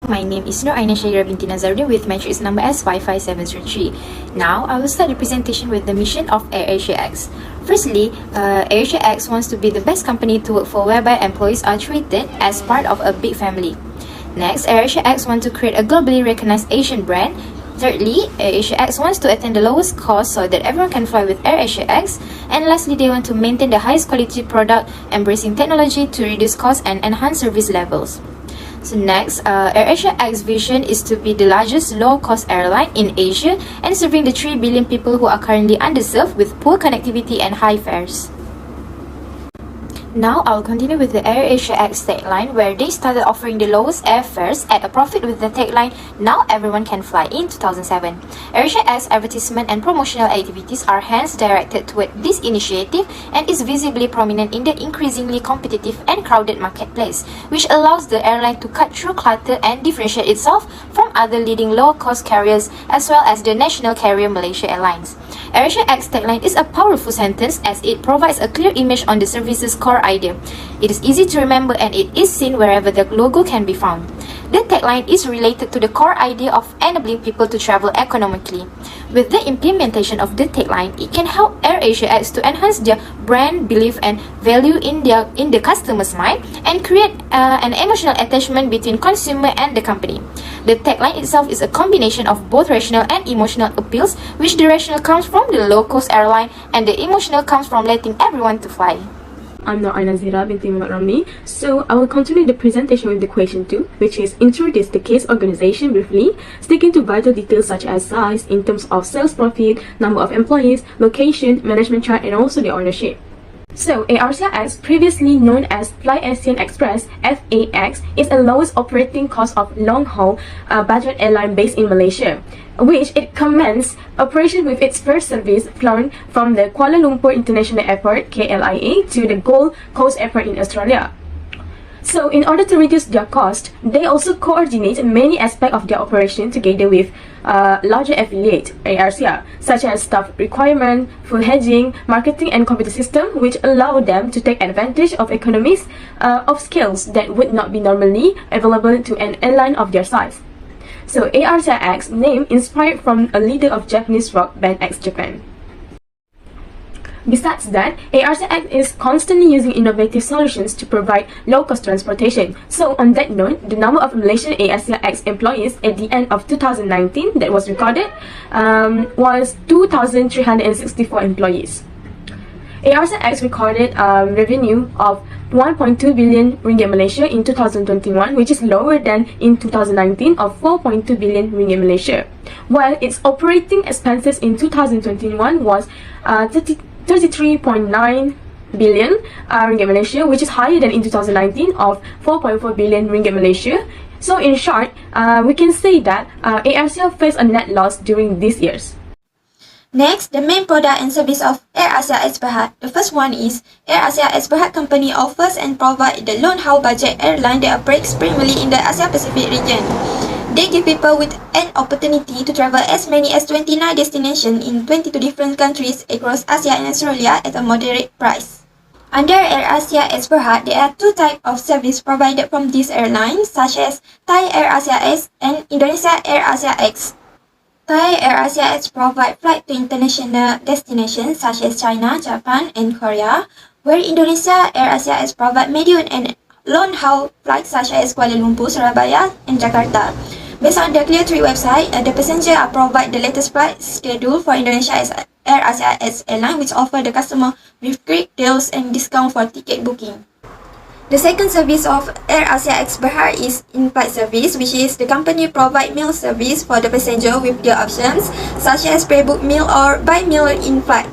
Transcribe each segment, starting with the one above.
My name is Nur Aina Shaira binti Nazaruddin with matrix number S55733. Now, I will start the presentation with the mission of AirAsia X. Firstly, AirAsia X wants to be the best company to work for, whereby employees are treated as part of a big family. Next, AirAsia X wants to create a globally recognized Asian brand. Thirdly, AirAsia X wants to attain the lowest cost so that everyone can fly with AirAsia X. And lastly, they want to maintain the highest quality product, embracing technology to reduce costs and enhance service levels. So next, AirAsia X vision is to be the largest low-cost airline in Asia and serving the 3 billion people who are currently underserved with poor connectivity and high fares. Now, I'll continue with the AirAsia X tagline, where they started offering the lowest airfares at a profit with the tagline, "Now everyone can fly" in 2007. AirAsia X advertisement and promotional activities are hence directed toward this initiative and is visibly prominent in the increasingly competitive and crowded marketplace, which allows the airline to cut through clutter and differentiate itself from other leading low-cost carriers as well as the national carrier Malaysia Airlines. AirAsia X tagline is a powerful sentence as it provides a clear image on the service's core idea. It is easy to remember and it is seen wherever the logo can be found. The tagline is related to the core idea of enabling people to travel economically. With the implementation of the tagline, it can help AirAsia X to enhance their brand belief and value in the customer's mind and create an emotional attachment between consumer and the company. The tagline itself is a combination of both rational and emotional appeals, which the rational comes from the low-cost airline and the emotional comes from letting everyone to fly. I'm Nur Aina binti Ramli. So I will continue the presentation with the question 2, which is introduce the case organization briefly, sticking to vital details such as size in terms of sales profit, number of employees, location, management chart, and also the ownership. So, AIRASIA X, previously known as Fly Asian Express (FAX), is the lowest operating cost of long-haul budget airline based in Malaysia, which it commenced operation with its first service flown from the Kuala Lumpur International Airport (KLIA) to the Gold Coast Airport in Australia. So, in order to reduce their cost, they also coordinate many aspects of their operation together with larger affiliate, AIRASIA, such as staff requirement, full hedging, marketing and computer system, which allow them to take advantage of economies of scales that would not be normally available to an airline of their size. So, AIRASIA X name inspired from a leader of Japanese rock band X Japan. Besides that, AIRASIA X is constantly using innovative solutions to provide low-cost transportation. So, on that note, the number of Malaysian AIRASIA X employees at the end of 2019 that was recorded was 2,364 employees. AIRASIA X recorded revenue of 1.2 billion ringgit Malaysia in 2021, which is lower than in 2019 of 4.2 billion ringgit Malaysia, while its operating expenses in 2021 was 33.9 billion ringgit Malaysia, which is higher than in 2019 of 4.4 billion ringgit Malaysia. So in short, we can say that AIRASIA faced a net loss during these years. Next, the main product and service of AIRASIA X Berhad. The first one is AIRASIA X Berhad company offers and provide the long-haul budget airline that operates primarily in the Asia Pacific region. They give people with an opportunity to travel as many as 29 destinations in 22 different countries across Asia and Australia at a moderate price. Under AIRASIA X Berhad, there are two types of service provided from these airlines, such as Thai AIRASIA X and Indonesia AIRASIA X. Thai AIRASIA X provide flight to international destinations such as China, Japan, and Korea, where Indonesia AIRASIA X provide medium and long-haul flights such as Kuala Lumpur, Surabaya, and Jakarta. Based on the Cleartrip website, the passenger are provide the latest flight schedule for Indonesia AIRASIA X airline, which offer the customer with great deals and discount for ticket booking. The second service of AIRASIA X Berhad is in-flight service, which is the company provide meal service for the passenger with their options such as pre-book meal or buy meal in-flight.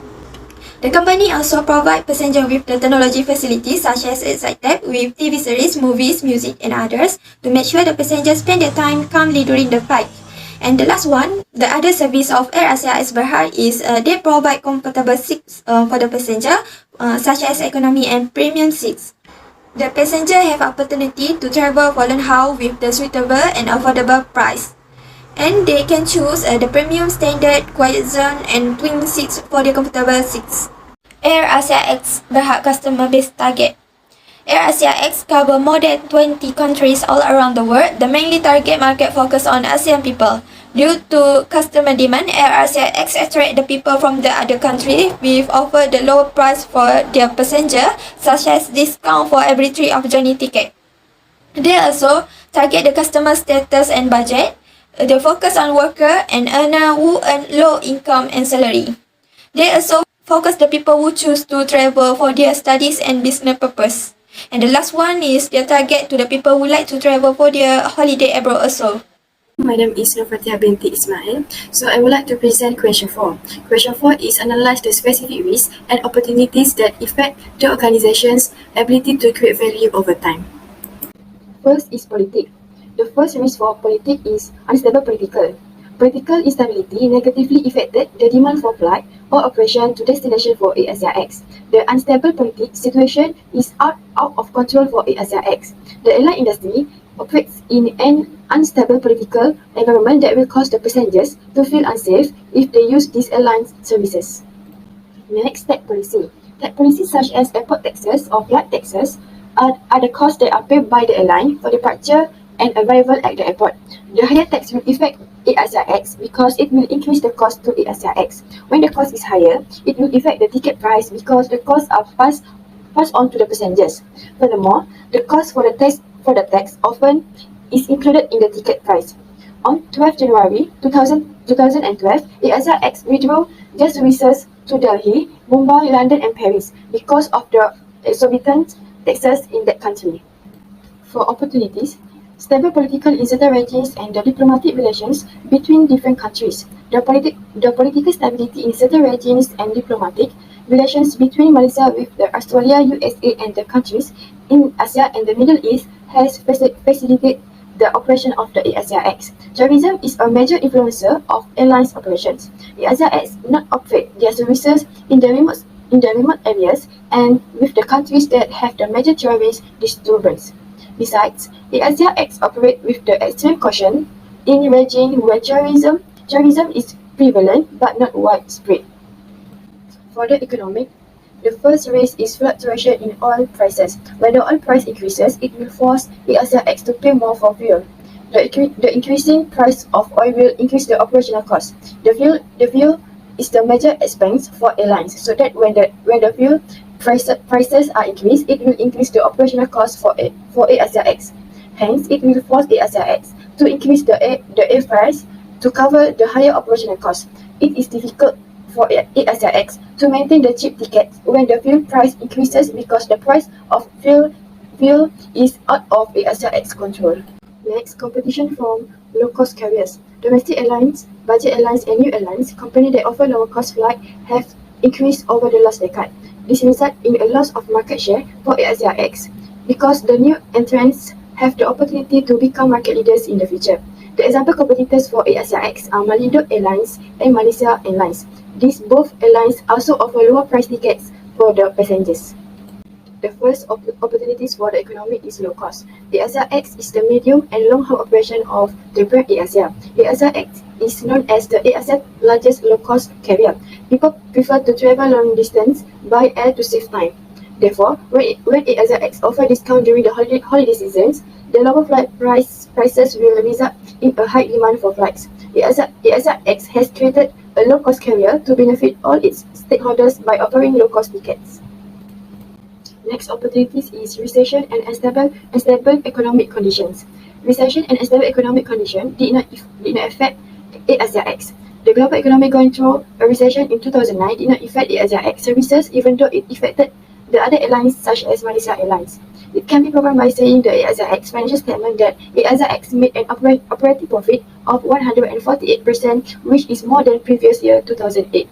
The company also provide passenger with the technology facilities such as Excite Tab with TV series, movies, music and others to make sure the passengers spend their time calmly during the flight. And the last one, the other service of AIRASIA X Berhad is they provide comfortable seats for the passenger such as economy and premium seats. The passenger have opportunity to travel for long-haul with the suitable and affordable price. And they can choose the premium, standard, quiet zone and twin seats for the comfortable seats. AIRASIA X Berhad customer base target. AirAsia X cover more than 20 countries all around the world. The mainly target market focus on ASEAN people. Due to customer demand, AirAsia X attract the people from the other country with offer the low price for their passenger, such as discount for every 3 of journey ticket. They also target the customer status and budget. They focus on worker and earner who earn low income and salary. They also focus the people who choose to travel for their studies and business purpose. And the last one is their target to the people who like to travel for their holiday abroad also. My name is Nofatia binti Ismail. So I would like to present question 4. Question 4 is analyze the specific risks and opportunities that affect the organization's ability to create value over time. First is politics. The first risk for politics is unstable political. Political instability negatively affected the demand for flight or operation to destination for AirAsia X. The unstable political situation is out of control for AirAsia X. The airline industry operates in an unstable political environment that will cause the passengers to feel unsafe if they use these airline services. Next, tax policy. Tax policies such as airport taxes or flight taxes are the costs that are paid by the airline for departure and arrival at the airport. The higher tax will affect AirAsia X because it will increase the cost to AirAsia X. When the cost is higher, it will affect the ticket price because the costs are passed on to the passengers. Furthermore, the cost for the tax often is included in the ticket price. On 12 January 2012, AIRASIA X withdrew their services to Delhi, Mumbai, London and Paris because of the exorbitant taxes in that country. For opportunities, stable political in certain regimes and the diplomatic relations between different countries. The political stability in certain regimes and diplomatic relations between Malaysia with the Australia, USA and the countries in Asia and the Middle East has facilitated the operation of the AIRASIA X. Tourism is a major influencer of airlines operations. AIRASIA X not operate their services in the remote areas and with the countries that have the major tourist disturbance. Besides, AIRASIA X operate with the extreme caution in regions where tourism is prevalent but not widespread. For the economic, the first risk is fluctuation in oil prices. When the oil price increases, it will force AIRASIA X to pay more for fuel. The increasing price of oil will increase the operational cost. The fuel is the major expense for airlines, so that when the fuel prices are increased, it will increase the operational cost for AIRASIA X. Hence, it will force AIRASIA X to increase the airfares to cover the higher operational cost. It is difficult for AIRASIA X to maintain the cheap tickets when the fuel price increases because the price of fuel is out of AIRASIA X control. Next, competition from low-cost carriers. Domestic airlines, budget airlines and new airlines, companies that offer lower-cost flight have increased over the last decade. This results in a loss of market share for AIRASIA X because the new entrants have the opportunity to become market leaders in the future. The example competitors for AIRASIA X are Malindo Airlines and Malaysia Airlines. These both airlines also offer lower price tickets for the passengers. The first opportunities for the economy is low cost. AIRASIA X is the medium and long-haul operation of the brand AIRASIA. AIRASIA X is known as the AIRASIA's largest low-cost carrier. People prefer to travel long distance by air to save time. Therefore, when AIRASIA X offers discount during the holiday seasons, the lower flight prices will result in a high demand for flights. AIRASIA X has created a low-cost carrier to benefit all its stakeholders by offering low-cost tickets. Next opportunities is recession and unstable economic conditions. Recession and unstable economic conditions did not affect AIRASIA X. The global economy going through a recession in 2009 did not affect AIRASIA X services even though it affected the other airlines such as Malaysia Airlines. It can be proven by saying the AIRASIA X financial statement that AIRASIA X made an operating profit of 148%, which is more than previous year 2008.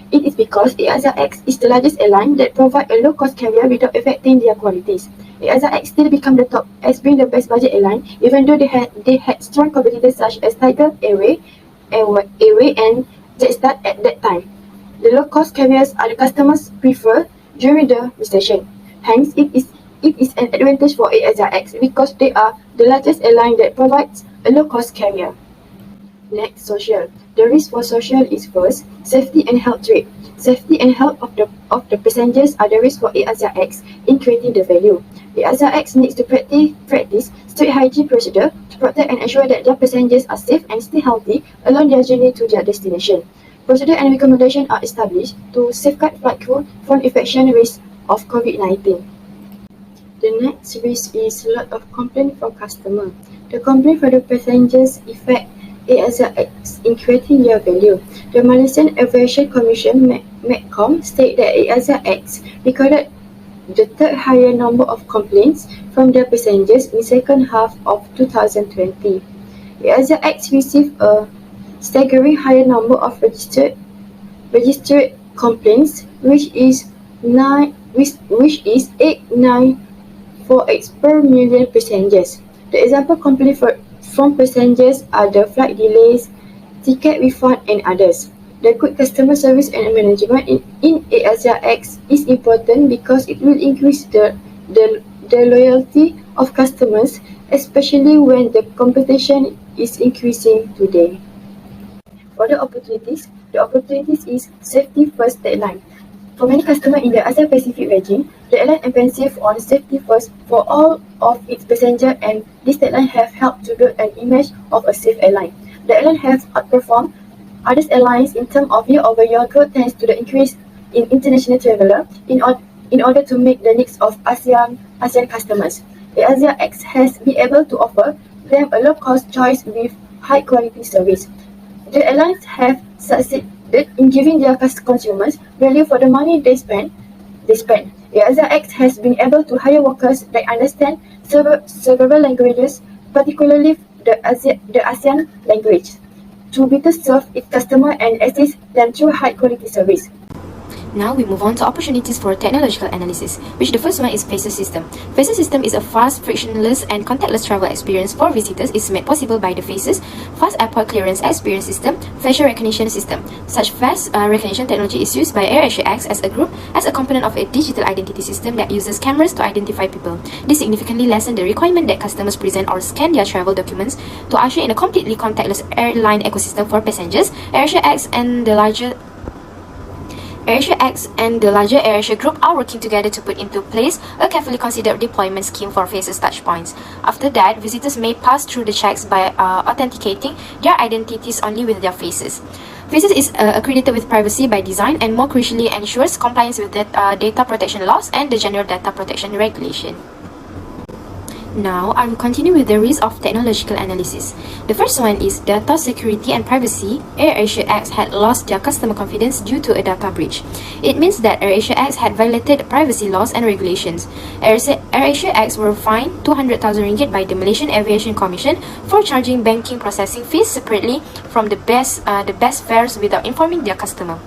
It is because AIRASIA X is the largest airline that provides a low-cost carrier without affecting their qualities. AIRASIA X still become the top as being the best budget airline, even though they had strong competitors such as Tiger Airway and Jetstar at that time. The low-cost carriers are the customers prefer during the recession. Hence, it is an advantage for AIRASIA X because they are the largest airline that provides a low-cost carrier. Next, social. The risk for social is first, safety and health rate. Safety and health of the passengers are the risk for AIRASIA X in creating the value. AIRASIA X needs to practice strict hygiene procedure to protect and ensure that their passengers are safe and stay healthy along their journey to their destination. Procedure and recommendations are established to safeguard flight crew from infection risk of COVID-19. The next risk is a lot of complaint from customer. The complaint from the passengers affect AIRASIA X in creating their value. The Malaysian Aviation Commission (MACCOM) state that AIRASIA X recorded the third higher number of complaints from the passengers in second half of 2020. AIRASIA X received a staggering higher number of registered complaints, which is 8,948 per million passengers. The example complaints from passengers are the flight delays, ticket refund, and others. The good customer service and management in AIRASIA X is important because it will increase the loyalty of customers, especially when the competition is increasing today. For the opportunities is safety first tagline. For many customers in the Asia Pacific region, the airline emphasis on safety first for all of its passengers, and this tagline have helped to build an image of a safe airline. The airline has outperformed other airlines in terms of year-over-year growth thanks to the increase in international travelers in order to meet the needs of ASEAN customers. AIRASIA X has been able to offer them a low-cost choice with high-quality service. The airlines have succeeded in giving their consumers value for the money they spend. AIRASIA X has been able to hire workers that understand several languages, particularly the ASEAN language, to better serve its customers and assist them through high-quality service. Now we move on to opportunities for technological analysis, which the first one is Faces System. Faces System is a fast, frictionless, and contactless travel experience for visitors. It's made possible by the Faces Fast Airport Clearance Experience System, Facial Recognition System. Such fast recognition technology is used by AirAsia X as a group as a component of a digital identity system that uses cameras to identify people. This significantly lessens the requirement that customers present or scan their travel documents to usher in a completely contactless airline ecosystem for passengers. AirAsia X and the larger AirAsia group are working together to put into place a carefully considered deployment scheme for Faces touchpoints. After that, visitors may pass through the checks by authenticating their identities only with their faces. Faces is accredited with privacy by design and more crucially ensures compliance with data protection laws and the General Data Protection Regulation. Now, I will continue with the risk of technological analysis. The first one is data security and privacy. AirAsia X had lost their customer confidence due to a data breach. It means that AirAsia X had violated privacy laws and regulations. AirAsia X were fined 200,000 ringgit by the Malaysian Aviation Commission for charging banking processing fees separately from the best fares without informing their customer.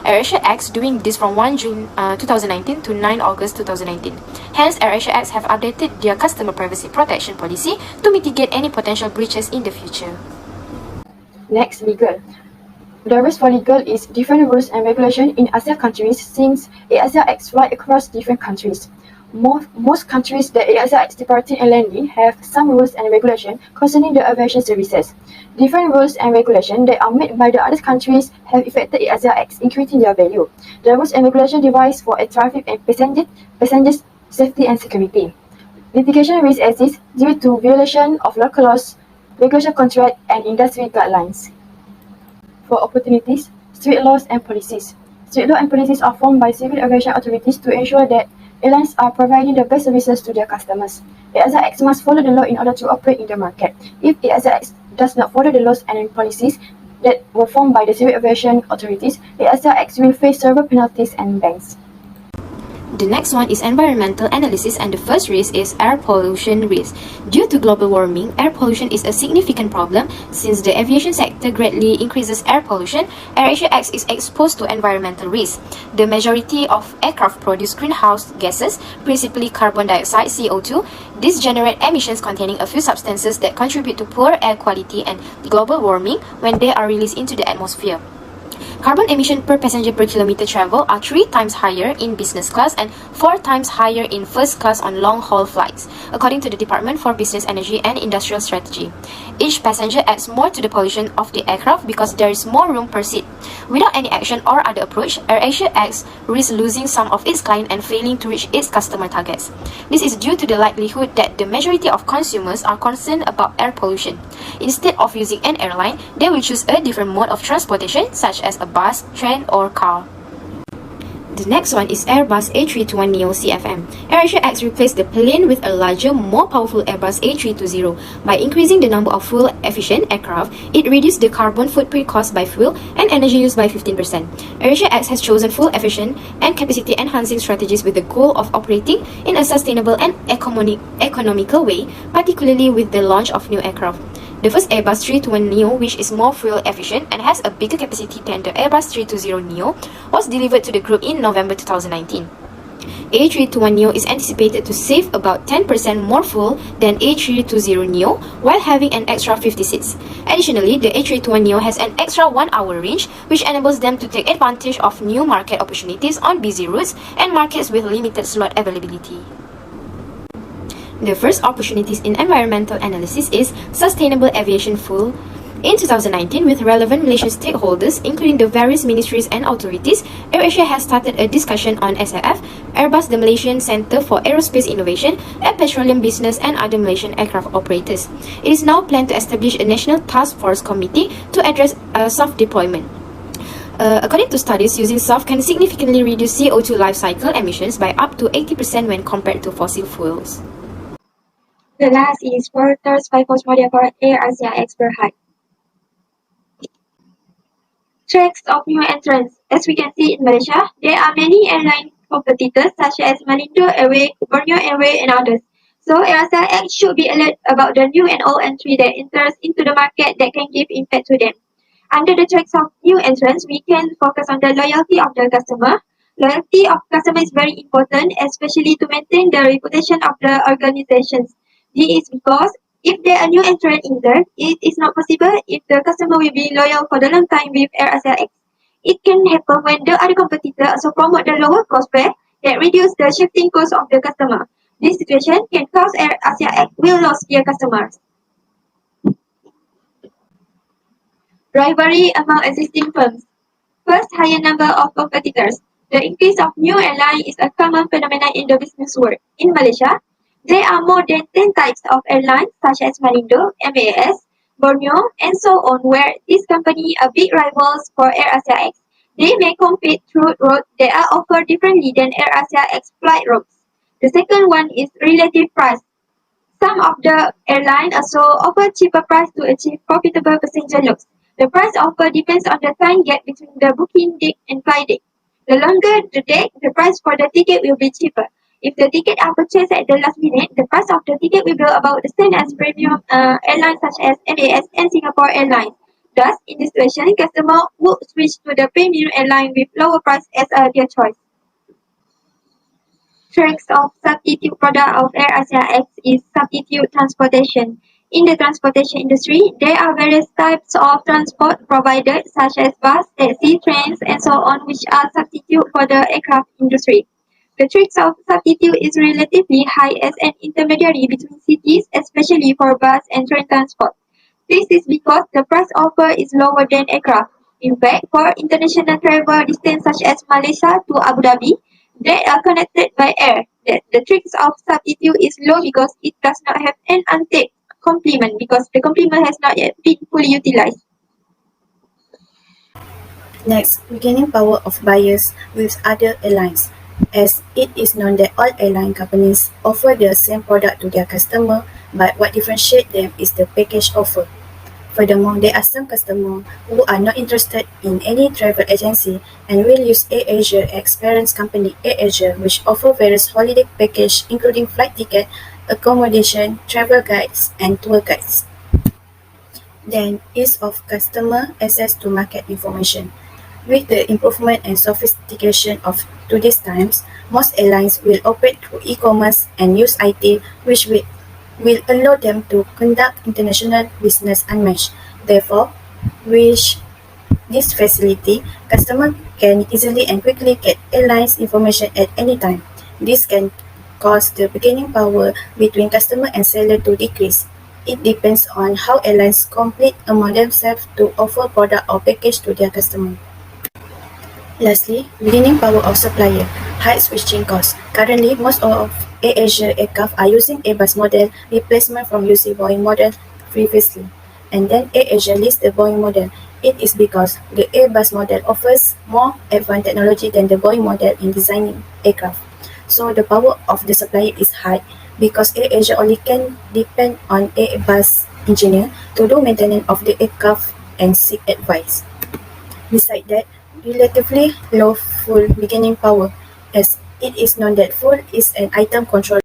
AirAsia X doing this from 1 June 2019 to 9 August 2019. Hence, AirAsia X have updated their customer privacy protection policy to mitigate any potential breaches in the future. Next, legal. The risk for legal is different rules and regulations in ASEAN countries since AIRASIA X fly across different countries. Most countries that AIRASIA X departing and landing have some rules and regulations concerning the aviation services. Different rules and regulations that are made by the other countries have affected AIRASIA X, increasing their value. The rules and regulations devised for air traffic and passengers' safety and security. Litigation risk exists due to violation of local laws, regulation contract, and industry guidelines. For opportunities, strict laws and policies. Strict laws and policies are formed by civil aviation authorities to ensure that airlines are providing the best services to their customers. AIRASIA X must follow the law in order to operate in the market. If AIRASIA X does not follow the laws and policies that were formed by the civil aviation authorities, AIRASIA X will face several penalties and bans. The next one is environmental analysis, and the first risk is air pollution risk. Due to global warming, air pollution is a significant problem. Since the aviation sector greatly increases air pollution, AirAsia X is exposed to environmental risk. The majority of aircraft produce greenhouse gases, principally carbon dioxide (CO2). These generate emissions containing a few substances that contribute to poor air quality and global warming when they are released into the atmosphere. Carbon emission per passenger per kilometer travel are 3 times higher in business class and 4 times higher in first class on long-haul flights, according to the Department for Business, Energy and Industrial Strategy. Each passenger adds more to the pollution of the aircraft because there is more room per seat. Without any action or other approach, AirAsia X risks losing some of its clients and failing to reach its customer targets. This is due to the likelihood that the majority of consumers are concerned about air pollution. Instead of using an airline, they will choose a different mode of transportation such as a bus, train or car. The next one is Airbus A321neo CFM. AirAsia X replaced the plane with a larger, more powerful Airbus A320. By increasing the number of fuel-efficient aircraft, it reduced the carbon footprint caused by fuel and energy use by 15%. AirAsia X has chosen fuel-efficient and capacity-enhancing strategies with the goal of operating in a sustainable and economical way, particularly with the launch of new aircraft. The first Airbus A321neo, which is more fuel efficient and has a bigger capacity than the Airbus A320neo, was delivered to the group in November 2019. A321neo is anticipated to save about 10% more fuel than A320neo while having an extra 50 seats. Additionally, the A321neo has an extra 1-hour range, which enables them to take advantage of new market opportunities on busy routes and markets with limited slot availability. The first opportunities in environmental analysis is sustainable aviation fuel. In 2019, with relevant Malaysian stakeholders, including the various ministries and authorities, AirAsia has started a discussion on SAF, Airbus, the Malaysian Centre for Aerospace Innovation, a petroleum business and other Malaysian aircraft operators. It is now planned to establish a national task force committee to address SAF deployment. According to studies, using SAF can significantly reduce CO2 life cycle emissions by up to 80% when compared to fossil fuels. The last is Reuters by Postmodel for AirAsia X Berhad. Tracks of new entrants. As we can see in Malaysia, there are many airline competitors such as Malindo Airways, Borneo Airways, and others. So AIRASIA X should be alert about the new and old entry that enters into the market that can give impact to them. Under the tracks of new entrants, we can focus on the loyalty of the customer. Loyalty of customer is very important, especially to maintain the reputation of the organizations. This is because if there are new entrant in there, it is not possible if the customer will be loyal for the long time with AirAsia X. It can happen when the other competitor also promote the lower cost fare that reduce the shifting cost of the customer. This situation can cause AirAsia X will lose their customers. Rivalry among existing firms. First, higher number of competitors. The increase of new airline is a common phenomenon in the business world. In Malaysia, there are more than 10 types of airlines such as Malindo, MAS, Borneo, and so on, where these companies are big rivals for AirAsia X. They may compete through routes that are offered differently than AirAsia X flight routes. The second one is relative price. Some of the airlines also offer cheaper price to achieve profitable passenger loads. The price offered depends on the time gap between the booking date and flight date. The longer the date, the price for the ticket will be cheaper. If the ticket are purchased at the last minute, the price of the ticket will be about the same as premium airlines such as MAS and Singapore Airlines. Thus, in this situation, customers would switch to the premium airline with lower price as their choice. Strengths of substitute product of AirAsia X is substitute transportation. In the transportation industry, there are various types of transport provided such as bus, taxi, trains, and so on, which are substitute for the aircraft industry. The tricks of substitute is relatively high as an intermediary between cities, especially for bus and train transport. This is because the price offer is lower than aircraft. In fact, for international travel distance such as Malaysia to Abu Dhabi, they are connected by air. The tricks of substitute is low because it does not have an untapped complement because the complement has not yet been fully utilized. Next, regaining power of buyers with other airlines, as it is known that all airline companies offer the same product to their customer, but what differentiates them is the package offer. Furthermore, there are some customers who are not interested in any travel agency and will use AirAsia X parent company AirAsia, which offer various holiday packages including flight ticket, accommodation, travel guides, and tour guides. Then, ease of customer access to market information. With the improvement and sophistication of today's times, most airlines will operate through e-commerce and use IT, which will allow them to conduct international business unmatched. Therefore, with this facility, customers can easily and quickly get airlines information at any time. This can cause the bargaining power between customer and seller to decrease. It depends on how airlines complete among themselves to offer product or package to their customer. Lastly, bargaining power of supplier, high switching costs. Currently, most of AirAsia aircraft are using Airbus model replacement from using Boeing model previously. And then AirAsia lists the Boeing model. It is because the Airbus model offers more advanced technology than the Boeing model in designing aircraft. So the power of the supplier is high because AirAsia only can depend on Airbus engineer to do maintenance of the aircraft and seek advice. Besides that, relatively low fuel bargaining power, as it is known that fuel is an item controlled